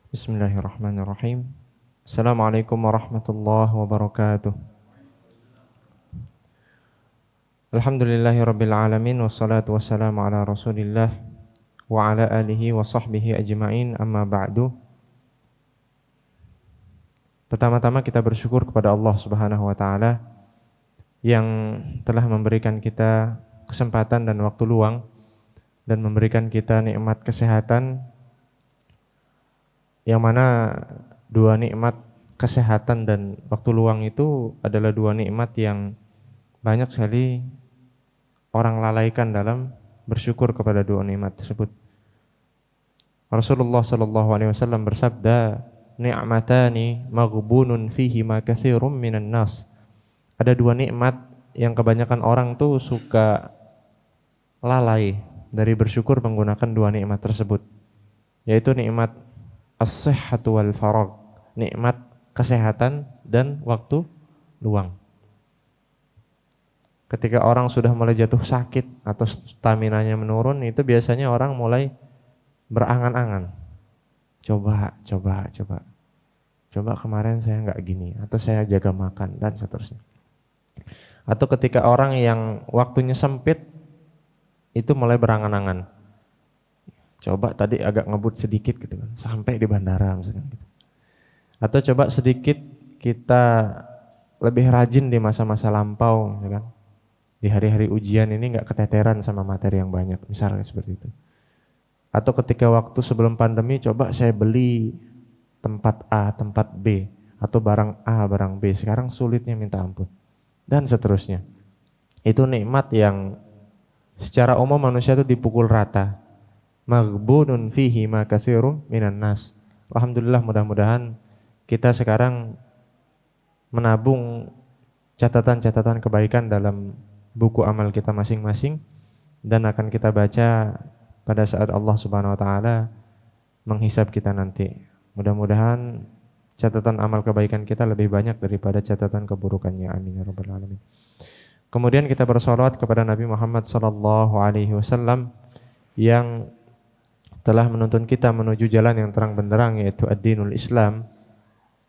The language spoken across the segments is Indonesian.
Bismillahirrahmanirrahim. Assalamualaikum warahmatullahi wabarakatuh. Alhamdulillahirabbil alamin wassalatu wassalamu ala Rasulillah wa ala alihi wa sahbihi ajma'in, amma ba'du. Pertama-tama kita bersyukur kepada Allah Subhanahu wa taala yang telah memberikan kita kesempatan dan waktu luang dan memberikan kita nikmat kesehatan, yang mana dua nikmat kesehatan dan waktu luang itu adalah dua nikmat yang banyak sekali orang lalaikan dalam bersyukur kepada dua nikmat tersebut. Rasulullah sallallahu alaihi wasallam bersabda, "Ni'matani maghbunun fihima katsirum minan nas." Ada dua nikmat yang kebanyakan orang tuh suka lalai dari bersyukur menggunakan dua nikmat tersebut, yaitu nikmat as-sihhatu wal faragh, nikmat kesehatan dan waktu luang. Ketika orang sudah mulai jatuh sakit atau staminanya menurun, itu biasanya orang mulai berangan-angan. Coba kemarin saya nggak gini, atau saya jaga makan dan seterusnya. Atau ketika orang yang waktunya sempit itu mulai berangan-angan. Coba tadi agak ngebut sedikit gitu kan, sampai di bandara misalnya gitu. Atau coba sedikit kita lebih rajin di masa-masa lampau, ya kan. Di hari-hari ujian ini nggak keteteran sama materi yang banyak, misalnya seperti itu. Atau ketika waktu sebelum pandemi, coba saya beli tempat A, tempat B, atau barang A, barang B. Sekarang sulitnya minta ampun, dan seterusnya. Itu nikmat yang secara umum manusia itu dipukul rata. Maghbunun fihi ma katsirum minan nas. Alhamdulillah, mudah-mudahan kita sekarang menabung catatan-catatan kebaikan dalam buku amal kita masing-masing, dan akan kita baca pada saat Allah Subhanahu wa taala menghisab kita nanti. Mudah-mudahan catatan amal kebaikan kita lebih banyak daripada catatan keburukannya. Amin ya rabbal alamin. Kemudian kita bersolawat kepada Nabi Muhammad sallallahu alaihi wasallam yang telah menuntun kita menuju jalan yang terang benderang, yaitu ad-dinul Islam.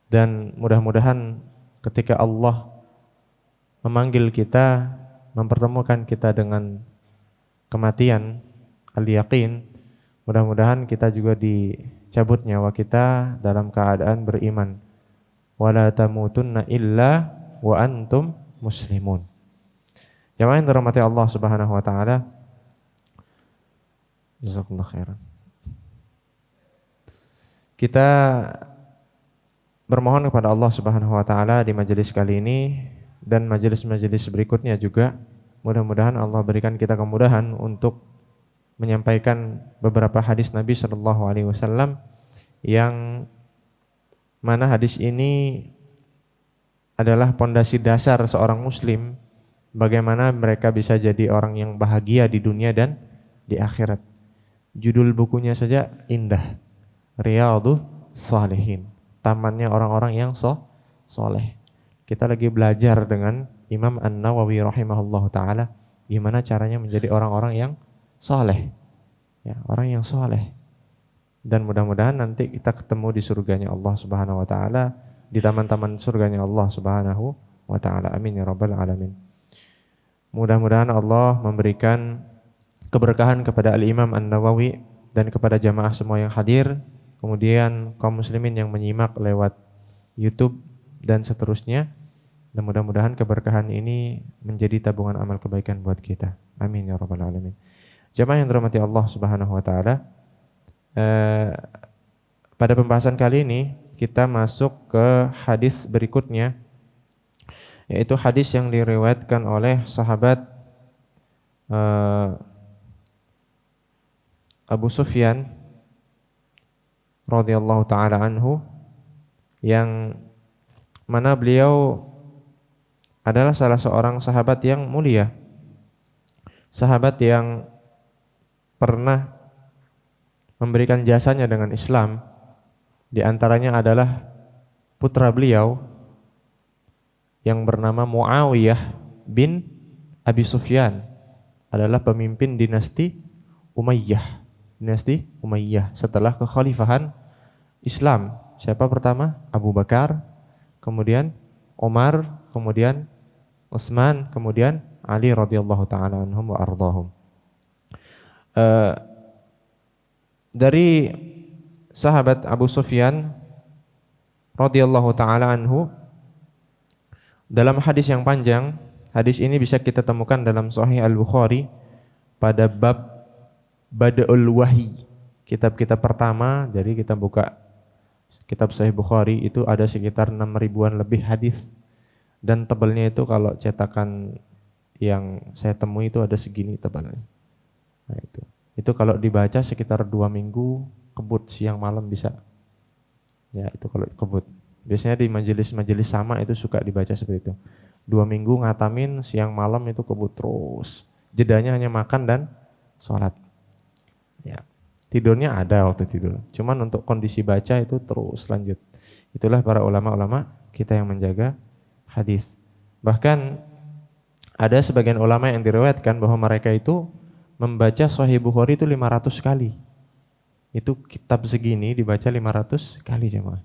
Dan mudah-mudahan ketika Allah memanggil kita, mempertemukan kita dengan kematian, al-yaqin, mudah-mudahan kita juga dicabut nyawa kita dalam keadaan beriman. Wala tamutunna illa wa antum muslimun. Jamaah yang dirahmati Allah Subhanahu wa taala, jazakumullah khairan. Kita bermohon kepada Allah Subhanahu wa taala di majelis kali ini dan majelis-majelis berikutnya juga, mudah-mudahan Allah berikan kita kemudahan untuk menyampaikan beberapa hadis Nabi sallallahu alaihi wasallam, yang mana hadis ini adalah pondasi dasar seorang muslim bagaimana mereka bisa jadi orang yang bahagia di dunia dan di akhirat. Judul bukunya saja indah, Riyadhus Shalihin, tamannya orang-orang yang soleh. Kita lagi belajar dengan Imam An-Nawawi rahimahullah ta'ala gimana caranya menjadi orang-orang yang soleh, ya, orang yang soleh. Dan mudah-mudahan nanti kita ketemu di surganya Allah Subhanahu wa ta'ala, di taman-taman surganya Allah Subhanahu wa ta'ala. Amin ya rabbal alamin. Mudah-mudahan Allah memberikan keberkahan kepada Al-Imam An-Nawawi dan kepada jamaah semua yang hadir, kemudian kaum muslimin yang menyimak lewat YouTube dan seterusnya. Dan mudah-mudahan keberkahan ini menjadi tabungan amal kebaikan buat kita. Amin ya rabbal alamin. Jamaah yang dirahmati Allah Subhanahu wa taala, pada pembahasan kali ini kita masuk ke hadis berikutnya, yaitu hadis yang diriwayatkan oleh sahabat Abu Sufyan radhiyallahu taala anhu, yang mana beliau adalah salah seorang sahabat yang mulia, sahabat yang pernah memberikan jasanya dengan Islam. Di antaranya adalah putra beliau yang bernama Muawiyah bin Abi Sufyan, adalah pemimpin dinasti Umayyah setelah kekhalifahan Islam. Siapa pertama? Abu Bakar, kemudian Umar, kemudian Utsman, kemudian Ali radhiyallahu taala anhum wa ardhahum. Dari sahabat Abu Sufyan radhiyallahu taala anhu, dalam hadis yang panjang, hadis ini bisa kita temukan dalam Sahih Al-Bukhari pada bab Bada'ul Wahyi, kitab-kitab pertama. Jadi kita buka kitab Sahih Bukhari, itu ada sekitar 6 ribuan lebih hadis, dan tebalnya itu kalau cetakan yang saya temui itu ada segini tebalnya. Nah, itu kalau dibaca sekitar 2 minggu kebut, siang malam bisa. Ya, itu kalau kebut. Biasanya di majelis-majelis sama itu suka dibaca seperti itu. 2 minggu ngatamin, siang malam itu kebut terus. Jedanya hanya makan dan sholat. Ya, tidurnya ada waktu tidur. Cuman untuk kondisi baca itu terus lanjut. Itulah para ulama-ulama kita yang menjaga hadis. Bahkan ada sebagian ulama yang diriwayatkan bahwa mereka itu membaca Sahih Bukhari itu 500 kali. Itu kitab segini dibaca 500 kali jemaah.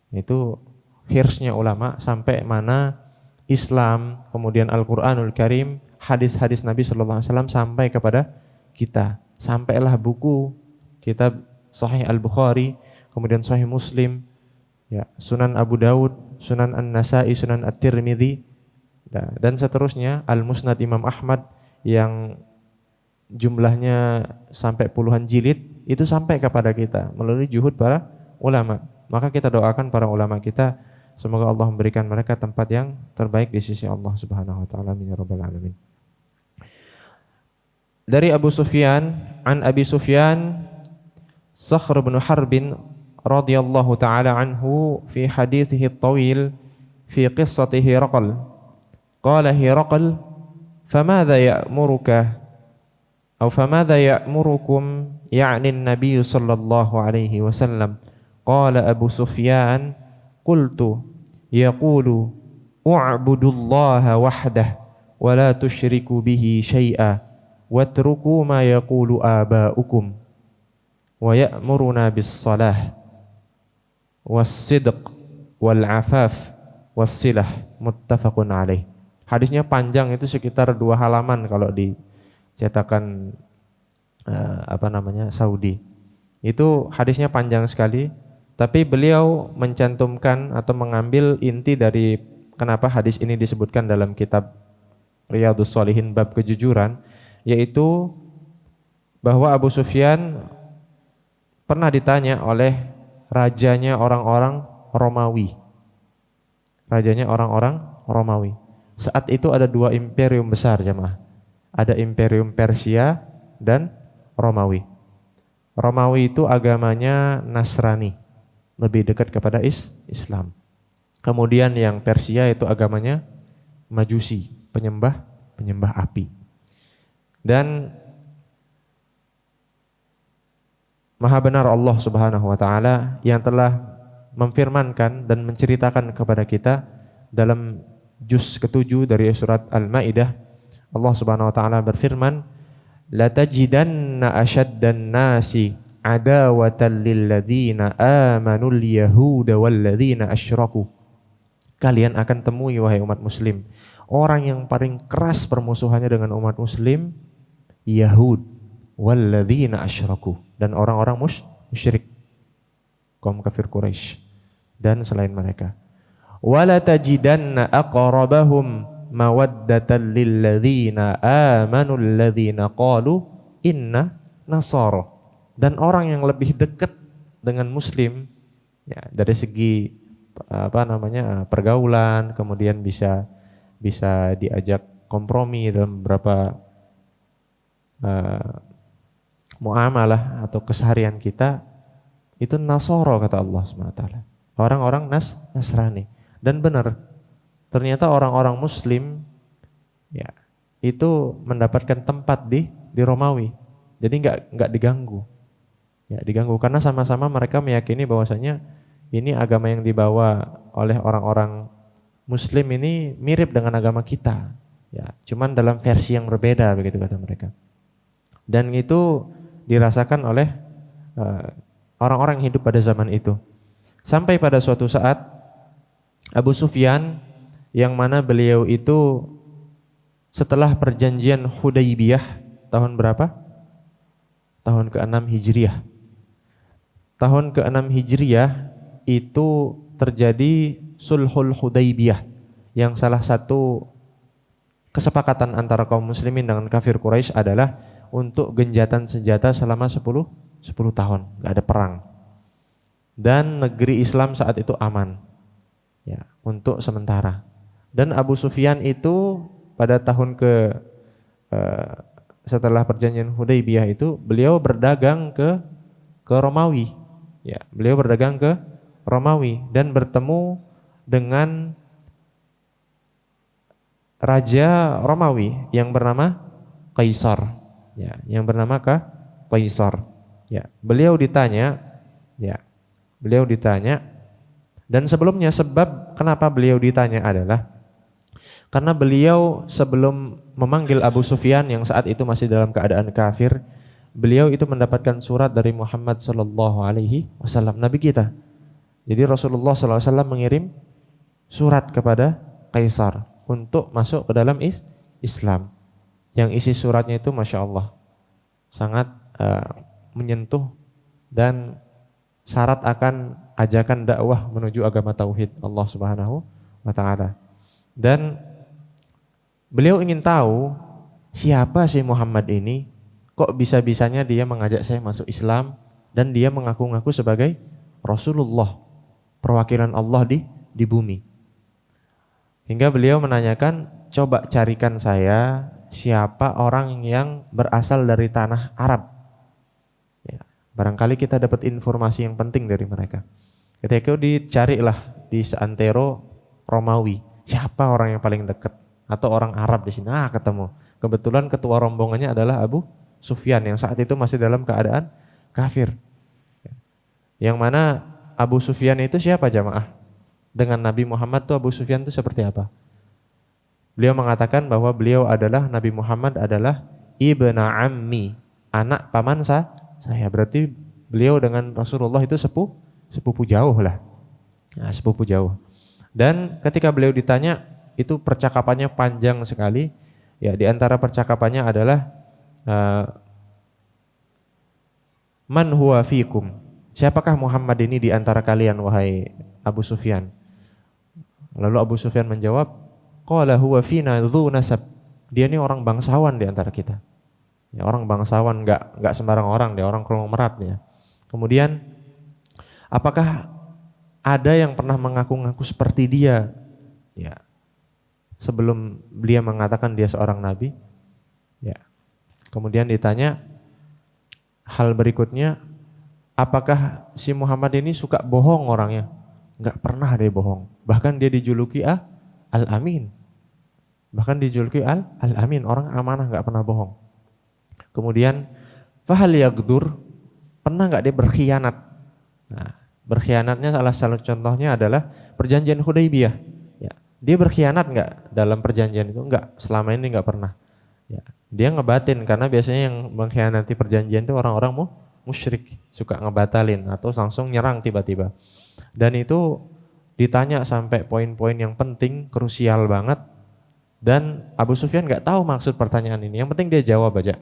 Itu hirsnya ulama sampai mana Islam, kemudian Al-Qur'anul Karim, hadis-hadis Nabi sallallahu alaihi wasallam sampai kepada kita. Sampailah buku kitab Sahih Al-Bukhari, kemudian Sahih Muslim, ya, Sunan Abu Daud, Sunan An-Nasa'i, Sunan At-Tirmidzi, dan seterusnya, Al-Musnad Imam Ahmad yang jumlahnya sampai puluhan jilid, itu sampai kepada kita melalui juhud para ulama. Maka kita doakan para ulama kita, semoga Allah memberikan mereka tempat yang terbaik di sisi Allah Subhanahu wa taala. Amin ya rabbal alamin. Dari Abu Sufyan, an Abi Sufyan Sakhr bin Harbin radhiyallahu taala anhu fi hadithihi at-tawil fi qissati Hiraql. Qala Hiraql, "Famadha ya'muruka أو فماذا يأمركم يعني النبي صلى الله عليه وسلم قال أبو سفيان قلت يقول اعبدوا الله وحده ولا تشركوا به شيئا واتركوا ما يقول آباؤكم ويأمرنا بالصلاة والصدق والعفاف والصلة متفق عليه." Hadisnya panjang, itu sekitar 2 halaman kalau di cetakan Saudi. Itu hadisnya panjang sekali, tapi beliau mencantumkan atau mengambil inti dari kenapa hadis ini disebutkan dalam kitab Riyadhus Shalihin bab kejujuran, yaitu bahwa Abu Sufyan pernah ditanya oleh rajanya orang-orang Romawi. Rajanya orang-orang Romawi. Saat itu ada 2 imperium besar jemaah. Ada imperium Persia dan Romawi. Romawi itu agamanya Nasrani, lebih dekat kepada Islam. Kemudian yang Persia itu agamanya Majusi, penyembah api. Dan Maha benar Allah Subhanahu wa taala yang telah memfirmankan dan menceritakan kepada kita dalam juz ke-7 dari surat Al-Maidah. Allah Subhanahu wa taala berfirman, "La tajidanna ashaddan nasi adawatan lil ladzina amanul yahuda wal ladzina asyraku." Kalian akan temui wahai umat muslim, orang yang paling keras permusuhannya dengan umat muslim Yahud wal ladzina asyraku, dan orang-orang musyrik, kaum kafir Quraisy dan selain mereka. Wala tajidanna aqrabahum mawaddatan lilladzina amanu alladzina qalu inna nasara, dan orang yang lebih dekat dengan muslim ya dari segi pergaulan, kemudian bisa diajak kompromi dalam beberapa muamalah atau keseharian kita, itu Nasara kata Allah SWT, orang-orang Nasrani. Dan benar, ternyata orang-orang muslim ya itu mendapatkan tempat di Romawi. Jadi enggak diganggu. Ya, diganggu karena sama-sama mereka meyakini bahwasanya ini agama yang dibawa oleh orang-orang muslim ini mirip dengan agama kita. Ya, cuman dalam versi yang berbeda begitu kata mereka. Dan itu dirasakan oleh orang-orang yang hidup pada zaman itu. Sampai pada suatu saat Abu Sufyan yang mana beliau itu setelah perjanjian Hudaybiyah tahun berapa? Tahun ke-6 Hijriah. Tahun ke-6 Hijriah itu terjadi Sulhul Hudaybiyah yang salah satu kesepakatan antara kaum muslimin dengan kafir Quraisy adalah untuk genjatan senjata selama 10 tahun, enggak ada perang. Dan negeri Islam saat itu aman. Ya, untuk sementara. Dan Abu Sufyan itu pada tahun setelah perjanjian Hudaybiyah itu beliau berdagang ke Romawi. Ya, beliau berdagang ke Romawi dan bertemu dengan raja Romawi yang bernama Kaisar. Ya, yang bernama Kaisar. Ya, beliau ditanya dan sebelumnya sebab kenapa beliau ditanya adalah karena beliau sebelum memanggil Abu Sufyan yang saat itu masih dalam keadaan kafir, beliau itu mendapatkan surat dari Muhammad sallallahu alaihi wasallam, nabi kita. Jadi Rasulullah sallallahu alaihi wasallam mengirim surat kepada Kaisar untuk masuk ke dalam Islam. Yang isi suratnya itu Masya Allah sangat menyentuh dan syarat akan ajakan dakwah menuju agama tauhid Allah Subhanahu wa taala. Dan beliau ingin tahu siapa sih Muhammad ini, kok bisa-bisanya dia mengajak saya masuk Islam dan dia mengaku-ngaku sebagai Rasulullah, perwakilan Allah di bumi. Hingga beliau menanyakan, coba carikan saya siapa orang yang berasal dari tanah Arab. Ya, barangkali kita dapat informasi yang penting dari mereka. Ketika itu dicarilah di seantero Romawi, siapa orang yang paling dekat atau orang Arab di sini. Ketemu. Kebetulan ketua rombongannya adalah Abu Sufyan yang saat itu masih dalam keadaan kafir. Yang mana Abu Sufyan itu siapa jamaah? Dengan Nabi Muhammad tuh Abu Sufyan itu seperti apa? Beliau mengatakan bahwa beliau adalah, Nabi Muhammad adalah ibna ammi, anak paman saya. Berarti beliau dengan Rasulullah itu sepupu jauh lah. Nah, sepupu jauh. Dan ketika beliau ditanya, itu percakapannya panjang sekali. Ya, di antara percakapannya adalah man huwa fikum? Siapakah Muhammad ini di antara kalian wahai Abu Sufyan? Lalu Abu Sufyan menjawab, qala huwa fina dzu nasab. Dia ini orang bangsawan di antara kita. Ya, orang bangsawan, enggak sembarang orang, dia orang konglomerat ya. Kemudian, apakah ada yang pernah mengaku-ngaku seperti dia? Ya. Sebelum beliau mengatakan dia seorang nabi. Ya. Kemudian ditanya hal berikutnya, apakah si Muhammad ini suka bohong orangnya? Enggak pernah dia bohong. Bahkan dia dijuluki Al-Amin. Bahkan dijuluki Al-Amin, orang amanah, enggak pernah bohong. Kemudian fahal yagdur, pernah enggak dia berkhianat? Nah, berkhianatnya salah satu contohnya adalah perjanjian Hudaybiyah. Ya, dia berkhianat enggak dalam perjanjian itu? Enggak, selama ini enggak pernah. Ya, dia ngebatin karena biasanya yang mengkhianati perjanjian itu orang-orang musyrik, suka ngebatalin atau langsung nyerang tiba-tiba. Dan itu ditanya sampai poin-poin yang penting, krusial banget. Dan Abu Sufyan nggak tahu maksud pertanyaan ini. Yang penting dia jawab aja.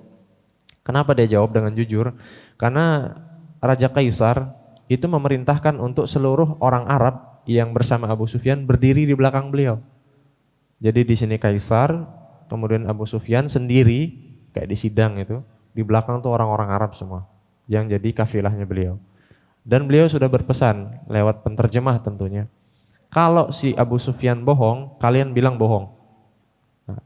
Kenapa dia jawab dengan jujur? Karena Raja Kaisar itu memerintahkan untuk seluruh orang Arab yang bersama Abu Sufyan berdiri di belakang beliau. Jadi di sini Kaisar, kemudian Abu Sufyan sendiri kayak di sidang itu, di belakang tuh orang-orang Arab semua yang jadi kafilahnya beliau. Dan beliau sudah berpesan lewat penterjemah tentunya. Kalau si Abu Sufyan bohong, kalian bilang bohong. Nah,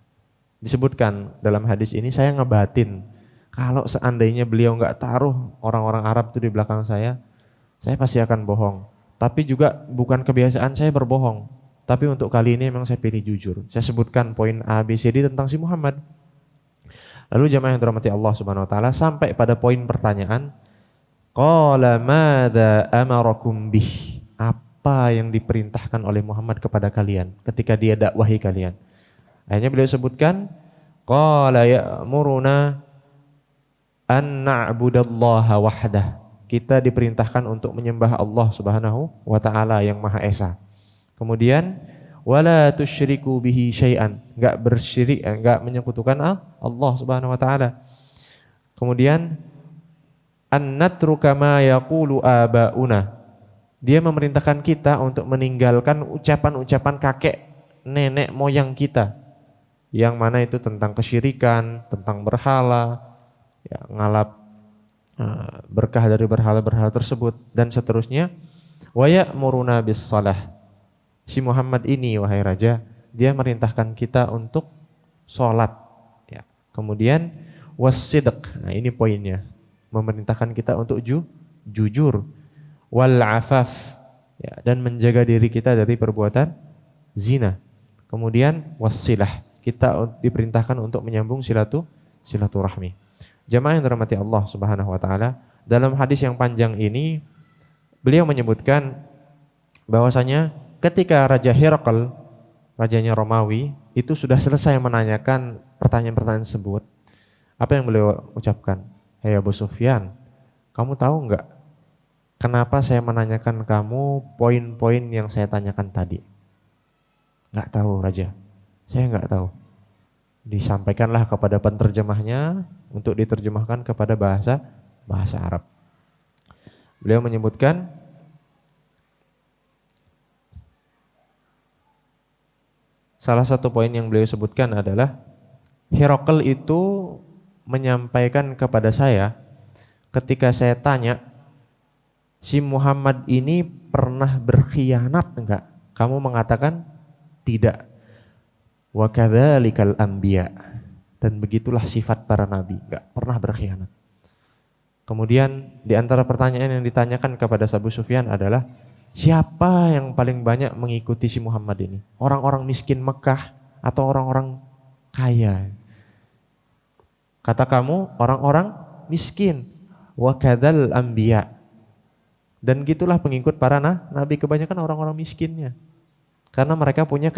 disebutkan dalam hadis ini, saya ngebatin. Kalau seandainya beliau nggak taruh orang-orang Arab itu di belakang saya pasti akan bohong. Tapi juga bukan kebiasaan saya berbohong. Tapi untuk kali ini memang saya pilih jujur. Saya sebutkan poin A, B, C, D tentang si Muhammad. Lalu jamaah yang dirahmati Allah Subhanahu wa taala sampai pada poin pertanyaan, qala madza amarakum bih? Apa yang diperintahkan oleh Muhammad kepada kalian ketika dia dakwahi kalian? Akhirnya beliau sebutkan, qala ya'muruna an na'budallaha wahdah. Kita diperintahkan untuk menyembah Allah Subhanahu wa taala yang Maha Esa. Kemudian wala tusyriku bihi syai'an, enggak bersyirik, enggak menyekutukan Allah Subhanahu wa taala. Kemudian an-natruka ma yaqulu abauna. Dia memerintahkan kita untuk meninggalkan ucapan-ucapan kakek nenek moyang kita, yang mana itu tentang kesyirikan, tentang berhala, ya, ngalap berkah dari berhala-berhala tersebut dan seterusnya. Wa ya'muruna bis shalah. Si Muhammad ini, wahai raja, dia merintahkan kita untuk sholat, ya. Kemudian was-sidq. Nah, ini poinnya. Memerintahkan kita untuk jujur. Wal afaf, ya, dan menjaga diri kita dari perbuatan zina. Kemudian wasilah, kita diperintahkan untuk menyambung silaturahmi. Jamaah yang dirahmati Allah Subhanahu wa taala, dalam hadis yang panjang ini beliau menyebutkan bahwasanya ketika Raja Herakl, rajanya Romawi, itu sudah selesai menanyakan pertanyaan-pertanyaan tersebut, apa yang beliau ucapkan? Hai Abu Sufyan, kamu tahu enggak kenapa saya menanyakan kamu poin-poin yang saya tanyakan tadi? Enggak tahu Raja, saya enggak tahu. Disampaikanlah kepada penterjemahnya untuk diterjemahkan kepada bahasa Arab. Beliau menyebutkan salah satu poin yang beliau sebutkan adalah Herakl itu menyampaikan kepada saya ketika saya tanya, si Muhammad ini pernah berkhianat enggak? Kamu mengatakan tidak. Wa kadzalikal anbiya, dan begitulah sifat para nabi, enggak pernah berkhianat. Kemudian di antara pertanyaan yang ditanyakan kepada Abu Sufyan adalah siapa yang paling banyak mengikuti si Muhammad ini? Orang-orang miskin Mekah atau orang-orang kaya? Kata kamu orang-orang miskin. Wa kadzal anbiya, dan gitulah pengikut para nabi, kebanyakan orang-orang miskinnya. Karena mereka punya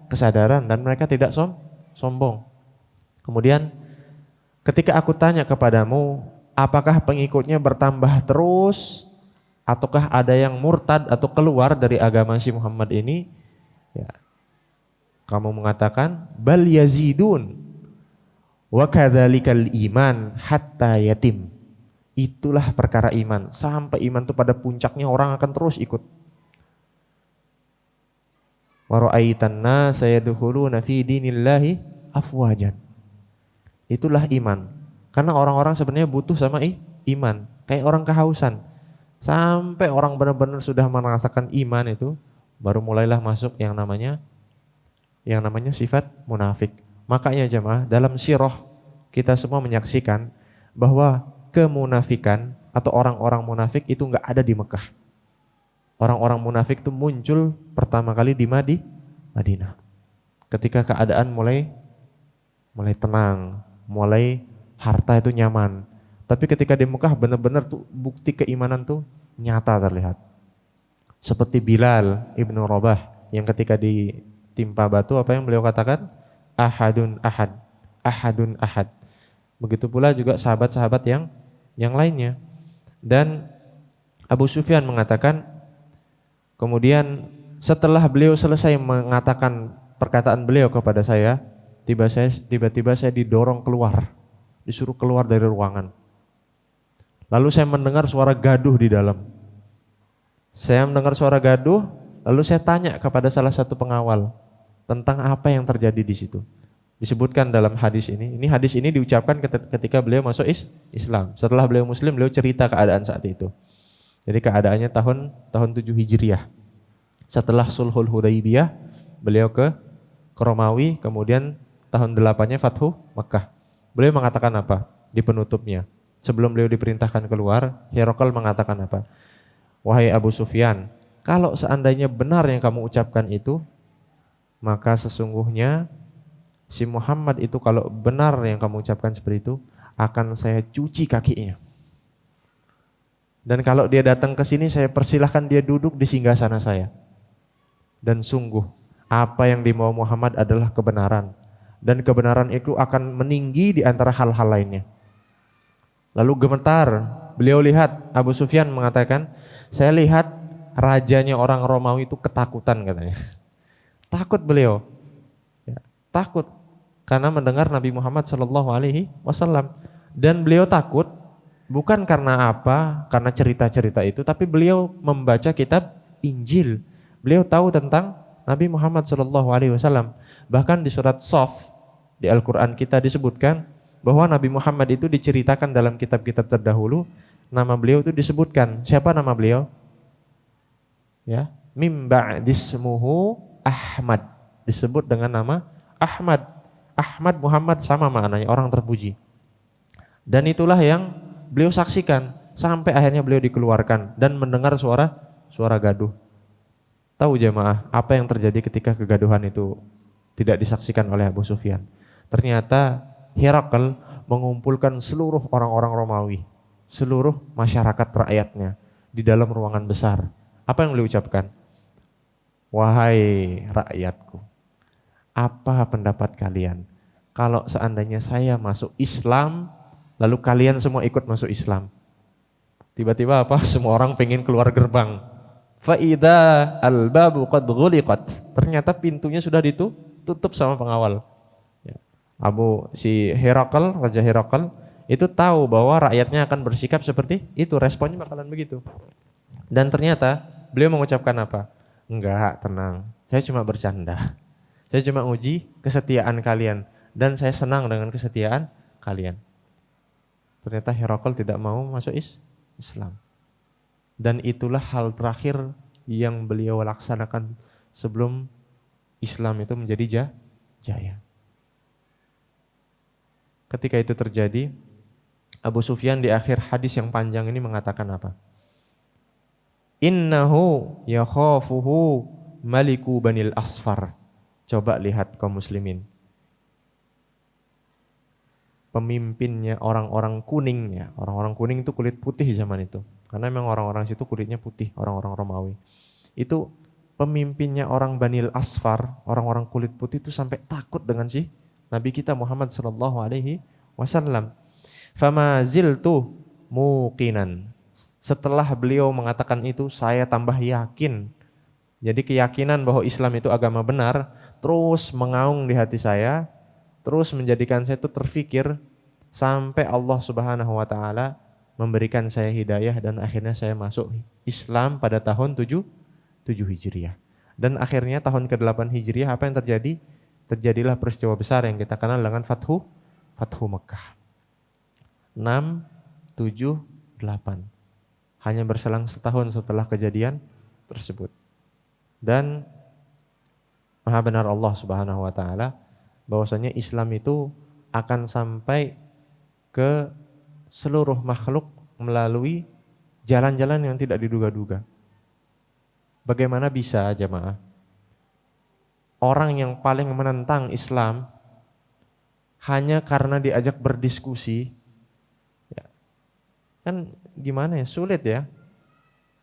kesadaran dan mereka tidak sombong. Kemudian ketika aku tanya kepadamu, apakah pengikutnya bertambah terus ataukah ada yang murtad atau keluar dari agama si Muhammad ini? Ya, kamu mengatakan bal yazidun wa kadzalikal iman hatta yatim. Itulah perkara iman, sampai iman itu pada puncaknya orang akan terus ikut. Wa ra'aitan nasa yadkhuluna fi dinillahi afwajan. Itulah iman. Karena orang-orang sebenarnya butuh sama iman, kayak orang kehausan. Sampai orang benar-benar sudah merasakan iman itu, baru mulailah masuk yang namanya sifat munafik. Makanya jemaah, dalam sirah kita semua menyaksikan bahwa kemunafikan atau orang-orang munafik itu enggak ada di Mekah. Orang-orang munafik itu muncul pertama kali di Madinah. Ketika keadaan mulai tenang, mulai harta itu nyaman. Tapi ketika di Mekah benar-benar tuh bukti keimanan tuh nyata terlihat. Seperti Bilal ibnu Rabah yang ketika ditimpa batu apa yang beliau katakan? Ahadun ahad, ahadun ahad. Begitu pula juga sahabat-sahabat yang lainnya. Dan Abu Sufyan mengatakan, kemudian setelah beliau selesai mengatakan perkataan beliau kepada saya, tiba-tiba saya didorong keluar, disuruh keluar dari ruangan. Lalu saya mendengar suara gaduh di dalam. Saya mendengar suara gaduh, lalu saya tanya kepada salah satu pengawal tentang apa yang terjadi di situ. Disebutkan dalam hadis ini hadis ini diucapkan ketika beliau masuk Islam. Setelah beliau Muslim, beliau cerita keadaan saat itu. Jadi keadaannya tahun 7 Hijriah. Setelah Sulhul Hudaybiyah, beliau ke Romawi, kemudian tahun 8-nya Fathu Makkah. Beliau mengatakan apa di penutupnya? Sebelum beliau diperintahkan keluar, Herakl mengatakan apa? Wahai Abu Sufyan, kalau seandainya benar yang kamu ucapkan itu, maka sesungguhnya si Muhammad itu kalau benar yang kamu ucapkan seperti itu, akan saya cuci kakinya. Dan kalau dia datang ke sini, saya persilahkan dia duduk di singgasana saya. Dan sungguh, apa yang dimau Muhammad adalah kebenaran. Dan kebenaran itu akan meninggi di antara hal-hal lainnya. Lalu gemetar Beliau lihat, Abu Sufyan mengatakan, saya lihat rajanya orang Romawi itu ketakutan katanya. Takut beliau, ya, takut karena mendengar Nabi Muhammad SAW. Dan beliau takut bukan karena apa, karena cerita-cerita itu, tapi beliau membaca kitab Injil. Beliau tahu tentang Nabi Muhammad SAW. Bahkan di surat Shaf di Al-Quran kita disebutkan bahwa Nabi Muhammad itu diceritakan dalam kitab-kitab terdahulu, nama beliau itu disebutkan. Siapa nama beliau? Ya, mim ba'dismuhu Ahmad, disebut dengan nama Ahmad. Ahmad Muhammad sama maknanya, orang terpuji. Dan itulah yang beliau saksikan sampai akhirnya beliau dikeluarkan dan mendengar suara gaduh. Tahu jemaah apa yang terjadi ketika kegaduhan itu tidak disaksikan oleh Abu Sufyan? Ternyata Herakl mengumpulkan seluruh orang-orang Romawi, seluruh masyarakat rakyatnya di dalam ruangan besar. Apa yang beliau ucapkan? Wahai rakyatku, apa pendapat kalian kalau seandainya saya masuk Islam, lalu kalian semua ikut masuk Islam? Tiba-tiba apa? Semua orang pengen keluar gerbang. Fa'idha al-babu qad ghuliqat. Ternyata pintunya sudah ditutup sama pengawal. Si Herakl, Raja Herakl itu tahu bahwa rakyatnya akan bersikap seperti itu, responnya bakalan begitu. Dan ternyata beliau mengucapkan apa? Enggak, tenang, saya cuma bercanda. Saya cuma uji kesetiaan kalian dan saya senang dengan kesetiaan kalian. Ternyata Herakl tidak mau masuk Islam. Dan itulah hal terakhir yang beliau laksanakan sebelum Islam itu menjadi jaya. Ketika itu terjadi, Abu Sufyan di akhir hadis yang panjang ini mengatakan apa? Innahu yakhafuhu maliku banil asfar. Coba lihat kaum muslimin. Pemimpinnya orang-orang kuningnya. Orang-orang kuning itu kulit putih zaman itu. Karena memang orang-orang situ kulitnya putih, orang-orang Romawi. Itu pemimpinnya orang Banil Asfar, orang-orang kulit putih itu sampai takut dengan si Nabi kita Muhammad SAW. Fama ziltu muqinan. Setelah beliau mengatakan itu, saya tambah yakin. Jadi keyakinan bahwa Islam itu agama benar terus mengaung di hati saya, terus menjadikan saya itu terfikir sampai Allah Subhanahu wa taala memberikan saya hidayah dan akhirnya saya masuk Islam pada tahun 7 Hijriah. Dan akhirnya tahun ke-8 Hijriah apa yang terjadi? Terjadilah peristiwa besar yang kita kenal dengan Fathu Mekah. 6, 7, 8. Hanya berselang setahun setelah kejadian tersebut. Dan maha benar Allah Subhanahu wa taala bahwasanya Islam itu akan sampai ke seluruh makhluk melalui jalan-jalan yang tidak diduga-duga. Bagaimana bisa jemaah? Orang yang paling menentang Islam hanya karena diajak berdiskusi, ya, kan gimana ya, sulit ya.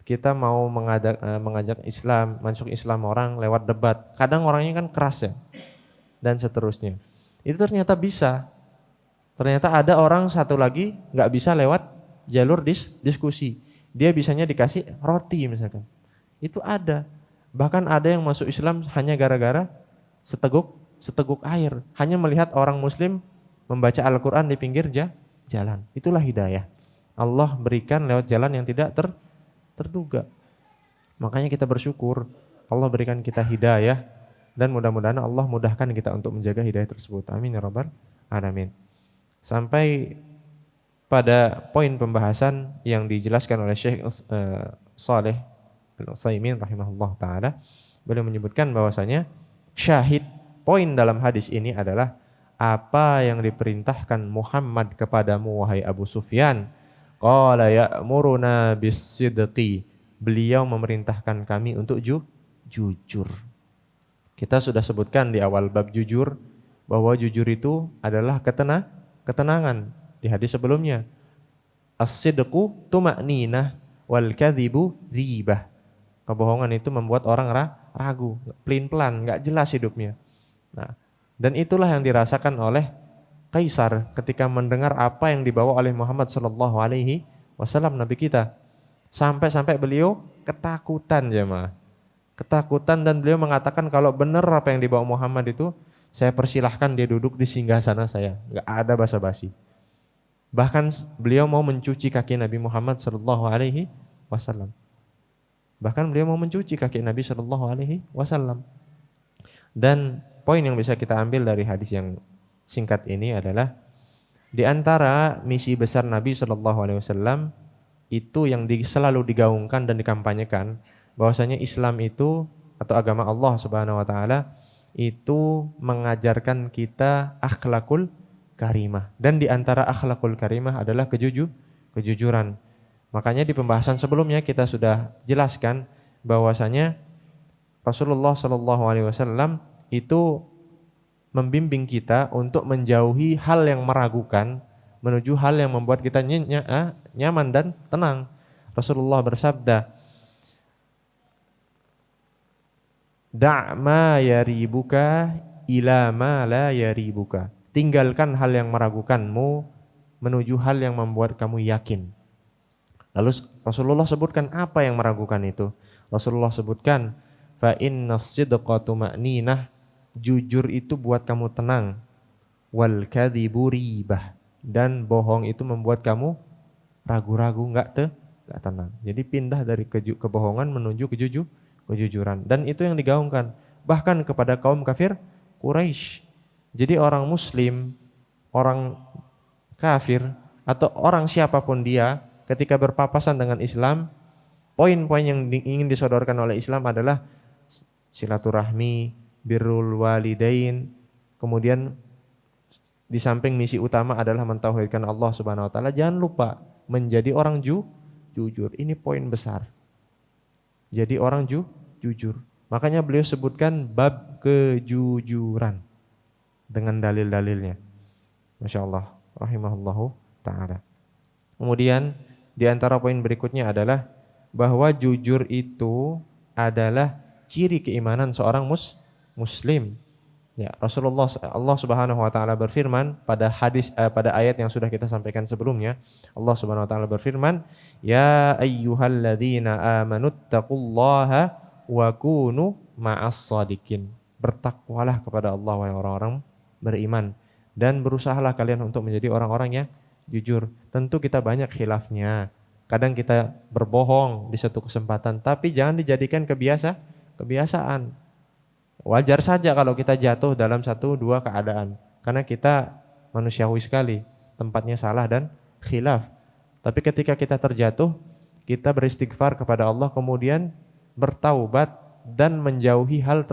Kita mau mengajak Islam, masuk Islam orang lewat debat. Kadang orangnya kan keras ya, dan seterusnya. Itu ternyata bisa. Ternyata ada orang satu lagi nggak bisa lewat jalur diskusi. Dia bisanya dikasih roti misalkan. Itu ada. Bahkan ada yang masuk Islam hanya gara-gara seteguk air. Hanya melihat orang muslim membaca Al-Quran di pinggir jalan. Itulah hidayah. Allah berikan lewat jalan yang tidak terduga. Makanya kita bersyukur Allah berikan kita hidayah dan mudah-mudahan Allah mudahkan kita untuk menjaga hidayah tersebut. Amin ya rabbal alamin. Sampai pada poin pembahasan yang dijelaskan oleh Syekh Shalih Al-Utsaimin rahimahullah ta'ala, beliau menyebutkan bahwasanya syahid poin dalam hadis ini adalah apa yang diperintahkan Muhammad kepadamu wahai Abu Sufyan. Qala ya'muruna bis-sidqi. Beliau memerintahkan kami untuk jujur. Kita sudah sebutkan di awal bab jujur bahwa jujur itu adalah ketenangan di hadis sebelumnya. As-sidqu tuma'ninah wal kadhibu ribah. Kebohongan itu membuat orang ragu, pelin-pelan, enggak jelas hidupnya. Nah, dan itulah yang dirasakan oleh Kaisar ketika mendengar apa yang dibawa oleh Muhammad SAW wasallam, Nabi kita. Sampai-sampai beliau ketakutan jemaah. Ketakutan, dan beliau mengatakan kalau benar apa yang dibawa Muhammad itu, saya persilahkan dia duduk di singgasana saya, nggak ada basa-basi. Bahkan beliau mau mencuci kaki Nabi Muhammad Shallallahu Alaihi Wasallam. Bahkan beliau mau mencuci kaki Nabi Shallallahu Alaihi Wasallam. Dan poin yang bisa kita ambil dari hadis yang singkat ini adalah di antara misi besar Nabi Shallallahu Alaihi Wasallam itu yang selalu digaungkan dan dikampanyekan, bahwasanya Islam itu atau agama Allah Subhanahu wa taala itu mengajarkan kita akhlakul karimah, dan di antara akhlakul karimah adalah kejujuran. Makanya di pembahasan sebelumnya kita sudah jelaskan bahwasanya Rasulullah Shallallahu alaihi wasallam itu membimbing kita untuk menjauhi hal yang meragukan menuju hal yang membuat kita nyaman dan tenang. Rasulullah bersabda, "Da' ma yaribuka ila ma la yaribuka." Tinggalkan hal yang meragukanmu menuju hal yang membuat kamu yakin. Lalu Rasulullah sebutkan apa yang meragukan itu. Rasulullah sebutkan, fa innas sidqa tuma'ninah, jujur itu buat kamu tenang. Wal kadhibu ribah, dan bohong itu membuat kamu ragu-ragu, enggak tenang. Jadi pindah dari kebohongan menuju kejujuran, dan itu yang digaungkan bahkan kepada kaum kafir Quraisy. Jadi orang muslim, orang kafir, atau orang siapapun dia ketika berpapasan dengan Islam, poin-poin yang ingin disodorkan oleh Islam adalah silaturahmi, birrul walidain, kemudian di samping misi utama adalah mentauhidkan Allah Subhanahu wa taala, jangan lupa menjadi orang jujur. Ini poin besar. Jadi orang jujur. Makanya beliau sebutkan bab kejujuran dengan dalil-dalilnya. Masya Allah, rahimahullahu ta'ala. Kemudian di antara poin berikutnya adalah bahwa jujur itu adalah ciri keimanan seorang muslim. Ya, Allah Subhanahu wa taala berfirman pada pada ayat yang sudah kita sampaikan sebelumnya. Allah Subhanahu wa taala berfirman, "Ya ayyuhalladzina amanuttaqullaha wa kunu ma'as shadiqin." Bertakwalah kepada Allah wahai orang-orang beriman, dan berusahalah kalian untuk menjadi orang-orang yang jujur. Tentu kita banyak khilafnya. Kadang kita berbohong di satu kesempatan, tapi jangan dijadikan kebiasaan. Wajar saja kalau kita jatuh dalam 1-2 keadaan, karena kita manusiawi sekali, tempatnya salah dan khilaf. Tapi ketika kita terjatuh, kita beristighfar kepada Allah, kemudian bertaubat dan menjauhi hal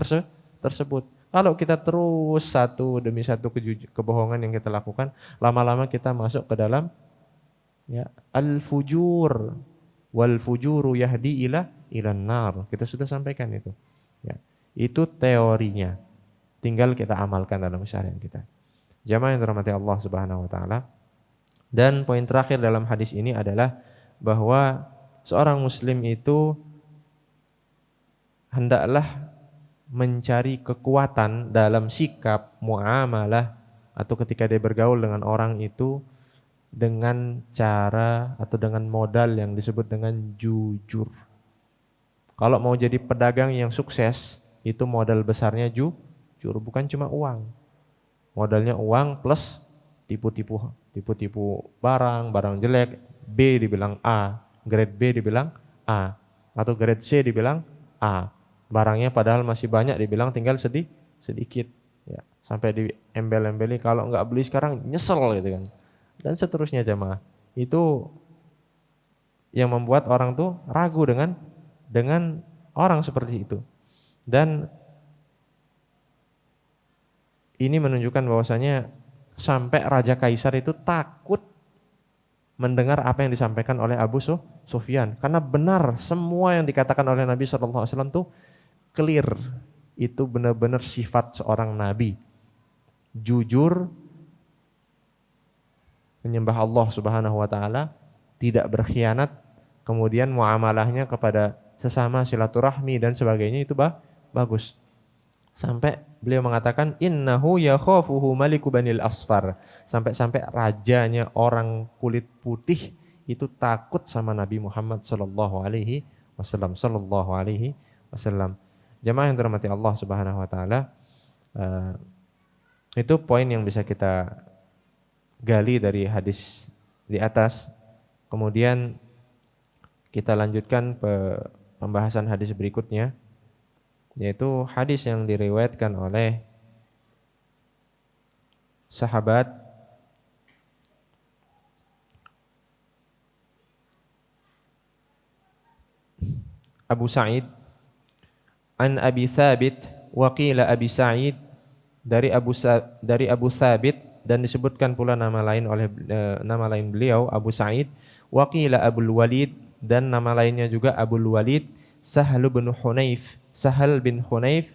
tersebut. Kalau kita terus satu demi satu kebohongan yang kita lakukan, lama-lama kita masuk ke dalam al-fujur, wal fujuru yahdi ilan nar. Kita sudah sampaikan itu. Ya. Itu teorinya. Tinggal kita amalkan dalam keseharian kita. Jamaah yang dirahmati Allah Subhanahu wa taala. Dan poin terakhir dalam hadis ini adalah bahwa seorang muslim itu hendaklah mencari kekuatan dalam sikap muamalah atau ketika dia bergaul dengan orang itu dengan cara atau dengan modal yang disebut dengan jujur. Kalau mau jadi pedagang yang sukses, itu modal besarnya jujur, bukan cuma uang. Modalnya uang plus tipu-tipu barang jelek, B dibilang A, grade B dibilang A, atau grade C dibilang A. Barangnya padahal masih banyak dibilang tinggal sedikit. Ya, sampai diembel-embeli, kalau nggak beli sekarang nyesel gitu kan. Dan seterusnya jamaah. Itu yang membuat orang tuh ragu dengan orang seperti itu. Dan ini menunjukkan bahwasanya sampai Raja Kaisar itu takut mendengar apa yang disampaikan oleh Abu Sufyan, karena benar semua yang dikatakan oleh Nabi SAW tuh clear. Itu benar-benar sifat seorang nabi. Jujur, menyembah Allah Subhanahu wa taala, tidak berkhianat, kemudian muamalahnya kepada sesama silaturahmi dan sebagainya itu bagus. Sampai beliau mengatakan innahu yakhafuhu maliku banil asfar. Sampai-sampai rajanya orang kulit putih itu takut sama Nabi Muhammad sallallahu alaihi wasallam. Jamaah yang dirahmati Allah Subhanahu wa taala, itu poin yang bisa kita gali dari hadis di atas. Kemudian kita lanjutkan pembahasan hadis berikutnya, yaitu hadis yang diriwayatkan oleh sahabat Abu Sa'id an Abi Thabit wa qila Abi Sa'id, dari Abu Thabit, dan disebutkan pula nama lain beliau Abu Sa'id, wa qila Abul Walid, dan nama lainnya juga Abul Walid, Sahal bin Hunayf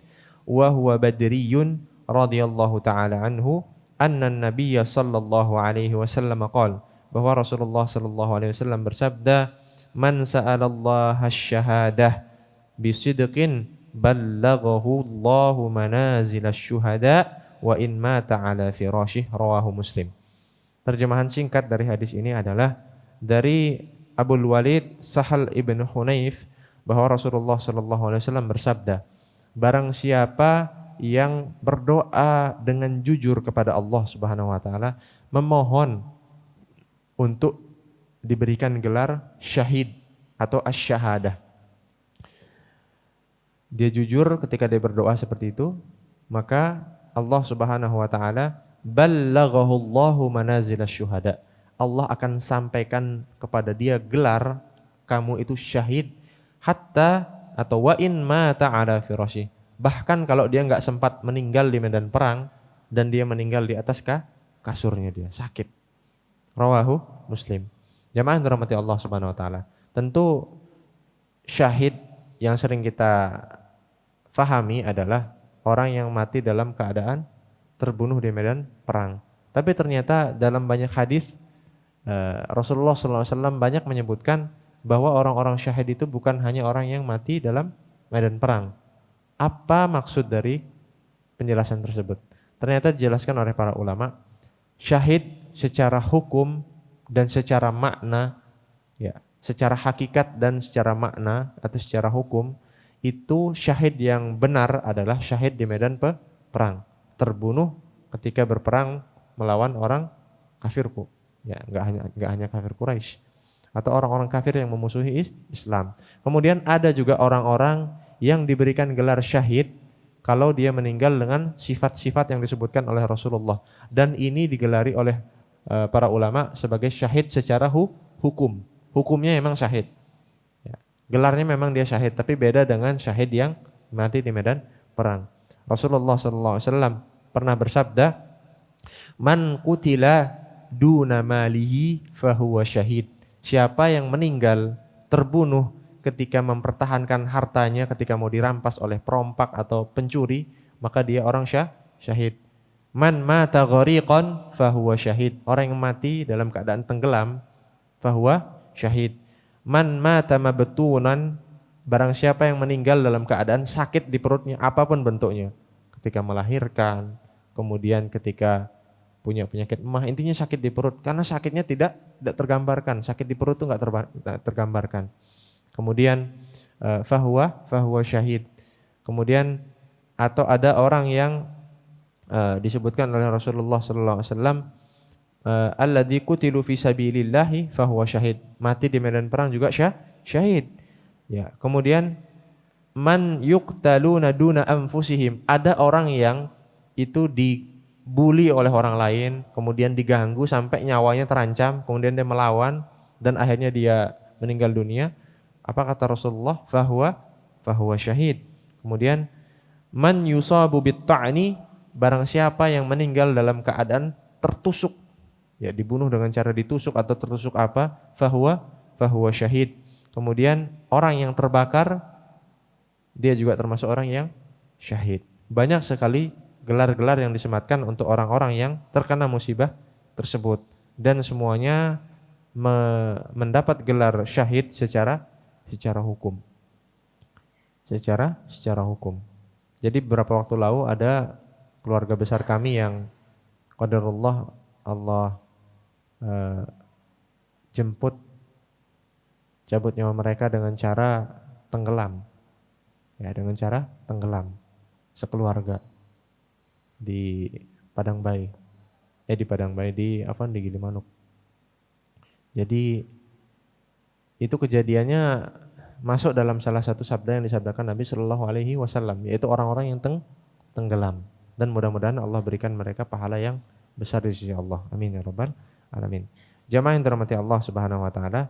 wa huwa badriyun radhiyallahu taala anhu, anna an-nabiyya sallallahu alaihi wasallam qala, bahwa Rasulullah sallallahu alaihi wasallam bersabda, man sa'alallaha asy-syahadah bisidqin ballaghahu Allahu manazil asy-syuhada wa in mata ala firasyih, rawahu Muslim. Terjemahan singkat dari hadis ini adalah dari Abul Walid Sahal ibn Hunayf, bahwa Rasulullah sallallahu alaihi wasallam bersabda, barang siapa yang berdoa dengan jujur kepada Allah Subhanahu wa taala, memohon untuk diberikan gelar syahid atau asy-syahadah, dia jujur ketika dia berdoa seperti itu, maka Allah Subhanahu wa taala ballaghahu Allahu manazil asy-syuhada, Allah akan sampaikan kepada dia gelar kamu itu syahid, hatta atau wa in mata ala firasyi, bahkan kalau dia enggak sempat meninggal di medan perang dan dia meninggal di atas kasurnya, dia sakit. Rawahu Muslim. Jamaah yang dirahmati Allah Subhanahu wa taala, tentu syahid yang sering kita fahami adalah orang yang mati dalam keadaan terbunuh di medan perang. Tapi ternyata dalam banyak hadis Rasulullah SAW banyak menyebutkan bahwa orang-orang syahid itu bukan hanya orang yang mati dalam medan perang. Apa maksud dari penjelasan tersebut? Ternyata dijelaskan oleh para ulama, syahid secara hukum dan secara makna, ya, secara hakikat dan secara makna atau secara hukum, itu syahid yang benar adalah syahid di medan perang, terbunuh ketika berperang melawan orang kafirku, ya, enggak hanya kafir Quraisy atau orang-orang kafir yang memusuhi Islam. Kemudian ada juga orang-orang yang diberikan gelar syahid kalau dia meninggal dengan sifat-sifat yang disebutkan oleh Rasulullah, dan ini digelari oleh para ulama sebagai syahid secara hukum. Hukumnya memang syahid, ya, gelarnya memang dia syahid, tapi beda dengan syahid yang mati di medan perang. Rasulullah SAW pernah bersabda, man qutila duna malihi fahuwa syahid, siapa yang meninggal terbunuh ketika mempertahankan hartanya ketika mau dirampas oleh perompak atau pencuri, maka dia orang syahid. Man mata ghariqan fahuwa syahid, orang yang mati dalam keadaan tenggelam, fahuwa syahid. Man mata mabtunan, barang siapa yang meninggal dalam keadaan sakit di perutnya apapun bentuknya, ketika melahirkan, kemudian ketika punya penyakit emah, intinya sakit di perut, karena sakitnya tidak tergambarkan, sakit di perut itu enggak tergambarkan. Kemudian fahuwa syahid. Kemudian atau ada orang yang disebutkan oleh Rasulullah sallallahu alaihi wasallam, alladzi qutilu fi sabilillahi fahuwa syahid, mati di medan perang juga syahid. Ya, kemudian man yuqtaluna duna anfusihim, ada orang yang itu dibuli oleh orang lain, kemudian diganggu sampai nyawanya terancam, kemudian dia melawan dan akhirnya dia meninggal dunia. Apa kata Rasulullah? Fahuwa syahid. Kemudian man yusabu bit-ta'ni, barang siapa yang meninggal dalam keadaan tertusuk, ya, dibunuh dengan cara ditusuk atau tertusuk apa, fahuwa syahid. Kemudian orang yang terbakar, dia juga termasuk orang yang syahid. Banyak sekali gelar-gelar yang disematkan untuk orang-orang yang terkena musibah tersebut, dan semuanya mendapat gelar syahid secara hukum. Secara hukum. Jadi beberapa waktu lalu ada keluarga besar kami yang qadarullah Allah jemput cabut nyawa mereka dengan cara tenggelam. Ya, dengan cara tenggelam sekeluarga di Padang Bayi. Di Padang Bayi di Gilimanuk. Jadi itu kejadiannya masuk dalam salah satu sabda yang disabdakan Nabi Shallallahu Alaihi Wasallam, yaitu orang-orang yang tenggelam. Dan mudah-mudahan Allah berikan mereka pahala yang besar di sisi Allah. Amin ya rabbal alamin. Jamaah yang dirahmati Allah Subhanahu Wa Taala,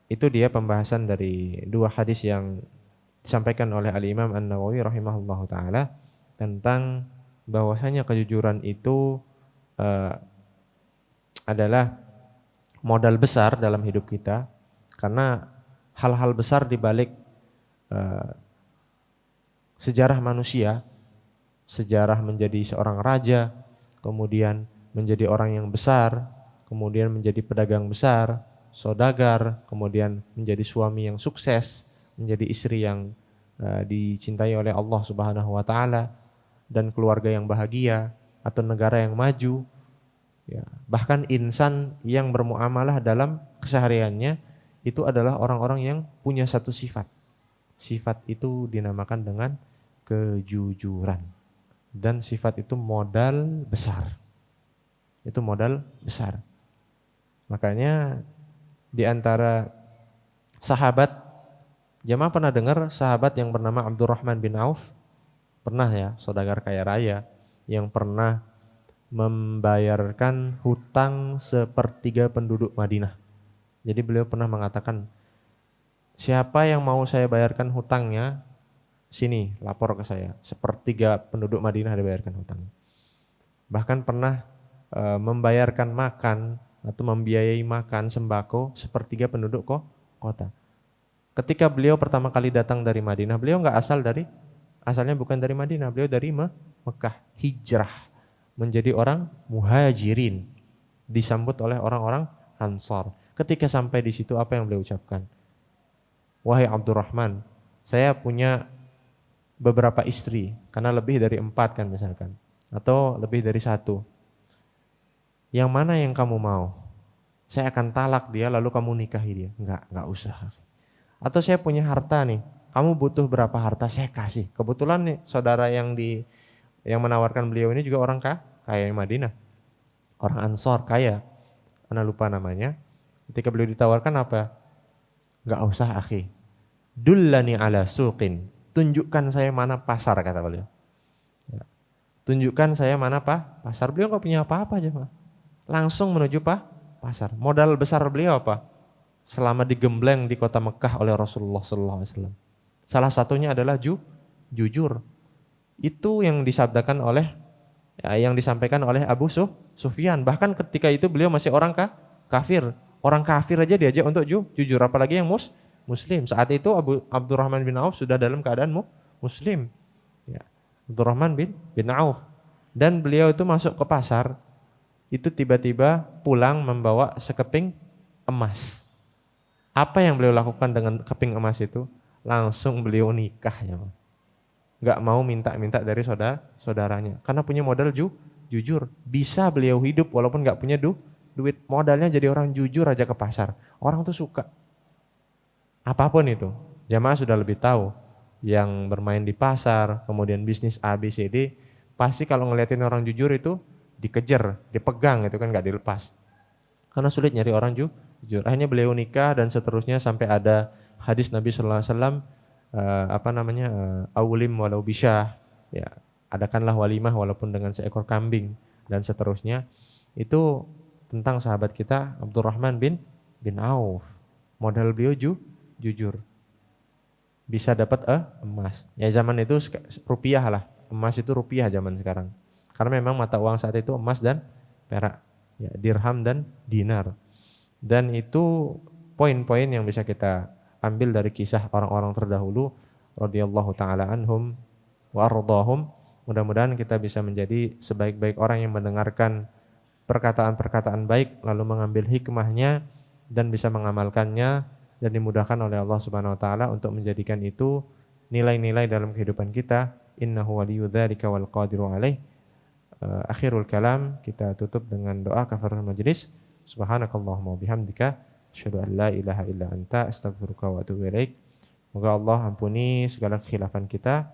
itu dia pembahasan dari dua hadis yang disampaikan oleh Al-Imam An-Nawawi rahimahullahu taala tentang bahwasanya kejujuran itu adalah modal besar dalam hidup kita, karena hal-hal besar di balik sejarah manusia, sejarah menjadi seorang raja, kemudian menjadi orang yang besar, kemudian menjadi pedagang besar, saudagar, kemudian menjadi suami yang sukses, menjadi istri yang dicintai oleh Allah Subhanahu wa taala, dan keluarga yang bahagia atau negara yang maju. Ya, bahkan insan yang bermuamalah dalam kesehariannya itu adalah orang-orang yang punya satu sifat. Sifat itu dinamakan dengan kejujuran. Dan sifat itu modal besar. Itu modal besar. Makanya di antara sahabat, jamaah pernah dengar sahabat yang bernama Abdurrahman bin Auf? Pernah ya, saudagar kaya raya yang pernah membayarkan hutang sepertiga penduduk Madinah. Jadi beliau pernah mengatakan, siapa yang mau saya bayarkan hutangnya, sini lapor ke saya. Sepertiga penduduk Madinah dibayarkan hutang. Bahkan pernah membayarkan makan atau membiayai makan sembako sepertiga penduduk kota. Ketika beliau pertama kali datang dari Madinah, beliau nggak asalnya bukan dari Madinah, beliau dari Mekah, hijrah menjadi orang muhajirin, disambut oleh orang-orang Ansar. Ketika sampai di situ, apa yang beliau ucapkan? Wahai Abdurrahman, saya punya beberapa istri, karena lebih dari 4 kan misalkan, atau lebih dari 1. Yang mana yang kamu mau? Saya akan talak dia lalu kamu nikahi dia. Enggak usah. Atau saya punya harta nih, kamu butuh berapa harta, saya kasih. Kebetulan nih saudara yang menawarkan beliau ini juga orang kaya di Madinah. Orang Ansor kaya. Ana lupa namanya. Ketika beliau ditawarkan apa? Enggak usah akhi. Dullani ala suqin. Tunjukkan saya mana pasar, kata beliau. Ya. Tunjukkan saya mana pasar. Beliau enggak punya apa-apa aja, Pak. Langsung menuju pasar. Modal besar beliau apa? Selama digembleng di kota Mekah oleh Rasulullah SAW. Salah satunya adalah jujur. Itu yang yang disampaikan oleh Abu Sufyan. Bahkan ketika itu beliau masih orang kafir. Orang kafir aja diajak untuk jujur, apalagi yang Muslim. Saat itu Abdurrahman bin Auf sudah dalam keadaan Muslim. Ya. Abdurrahman bin Auf. Dan beliau itu masuk ke pasar, itu tiba-tiba pulang membawa sekeping emas. Apa yang beliau lakukan dengan keping emas itu? Langsung beliau nikah ya. Gak mau minta-minta dari saudaranya. Karena punya modal jujur. Bisa beliau hidup walaupun gak punya duit. Modalnya jadi orang jujur aja ke pasar. Orang tuh suka. Apapun itu. Jamaah sudah lebih tahu. Yang bermain di pasar, kemudian bisnis A, B, C, D. Pasti kalau ngeliatin orang jujur itu dikejar, dipegang, itu kan gak dilepas. Karena sulit nyari orang jujur. Akhirnya beliau nikah dan seterusnya sampai ada hadis Nabi SAW, awlim walau bisyah, ya, adakanlah walimah walaupun dengan seekor kambing dan seterusnya. Itu tentang sahabat kita Abdurrahman bin Auf. Modal beliau jujur. Bisa dapat emas. Ya zaman itu rupiah lah. Emas itu rupiah zaman sekarang. Karena memang mata uang saat itu emas dan perak. Ya, dirham dan dinar. Dan itu poin-poin yang bisa kita ambil dari kisah orang-orang terdahulu radhiyallahu taala anhum wa ardhahum. Mudah-mudahan kita bisa menjadi sebaik-baik orang yang mendengarkan perkataan-perkataan baik lalu mengambil hikmahnya dan bisa mengamalkannya, dan dimudahkan oleh Allah Subhanahu wa taala untuk menjadikan itu nilai-nilai dalam kehidupan kita. Innahu waliyudzalika wal qadiru alaih. Akhirul kalam, kita tutup dengan doa kafaratul majlis. Subhanakallahumma bihamdika Asyhadu an la ilaha illa anta astaghfiruka wa atubu ilaik. Semoga Allah ampuni segala kekhilafan kita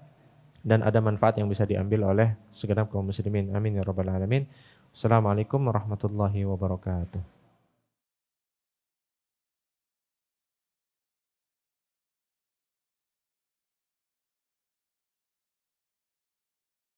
dan ada manfaat yang bisa diambil oleh segenap kaum muslimin. Amin ya rabbal alamin. Assalamualaikum warahmatullahi wabarakatuh.